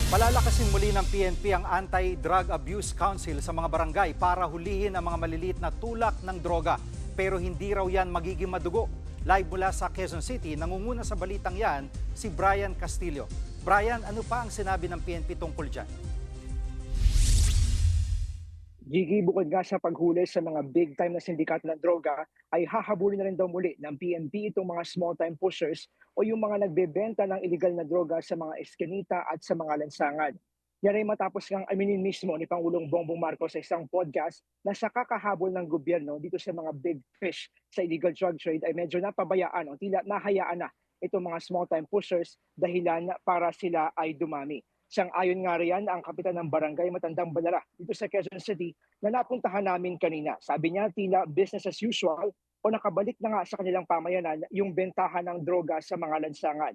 Palalakasin muli ng PNP ang Anti-Drug Abuse Council sa mga barangay para hulihin ang mga maliliit na tulak ng droga. Pero hindi raw yan magiging madugo. Live mula sa Quezon City, nangunguna sa balitang yan si Brian Castillo. Brian, ano pa ang sinabi ng PNP tungkol dyan? Gigi, bukod nga sa paghuli sa mga big time na sindikato ng droga, ay hahabulin na rin daw muli ng PNP itong mga small time pushers o yung mga nagbebenta ng illegal na droga sa mga eskinita at sa mga lansangan. Yan ay matapos ngang aminin mismo ni Pangulong Bongbong Marcos sa isang podcast na sa kakahabol ng gobyerno dito sa mga big fish sa illegal drug trade ay medyo napabayaan o tila nahayaan na itong mga small time pushers dahilan para sila ay dumami. Sang-ayon nga riyan ang kapitan ng barangay Matandang Balara dito sa Quezon City na napuntahan namin kanina. Sabi niya tila business as usual o nakabalik na nga sa kanilang pamayanan yung bentahan ng droga sa mga lansangan.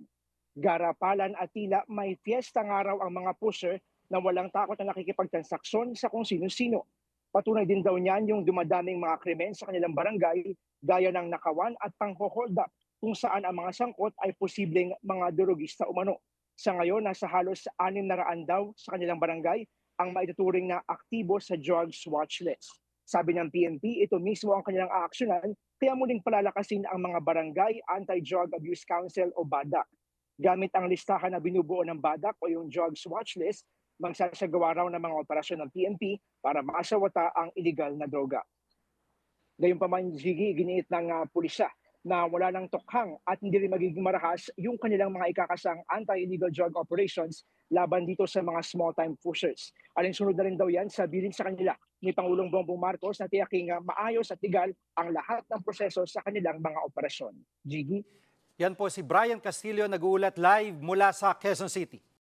Garapalan at tila may fiesta nga raw ang mga pusher na walang takot na nakikipagtransaksyon sa kung sino-sino. Patunay din daw niyan yung dumadaming mga krimen sa kanilang barangay gaya ng nakawan at pangho-hold up kung saan ang mga sangkot ay posibleng mga durugista umano. Sa ngayon, nasa halos 600 daw sa kanilang barangay ang maituturing na aktibo sa drugs watch list. Sabi ng PNP, ito mismo ang kanilang aaksyonan kaya muling palalakasin ang mga barangay Anti-Drug Abuse Council o BADAC. Gamit ang listahan na binubuo ng BADAC o yung drugs watch list, magsasagawa raw ng mga operasyon ng PNP para maasawata ang illegal na droga. Gayunpaman, Gigi, giniit ng pulisya na wala ng tokhang at hindi rin magiging marahas yung kanilang mga ikakasang anti-illegal drug operations laban dito sa mga small-time pushers. Alinsunod na rin daw yan sa bilin sa kanila ni Pangulong Bongbong Marcos na tiyaking maayos at legal ang lahat ng proseso sa kanilang mga operasyon. Gigi? Yan po si Brian Castillo, nag-uulat live mula sa Quezon City.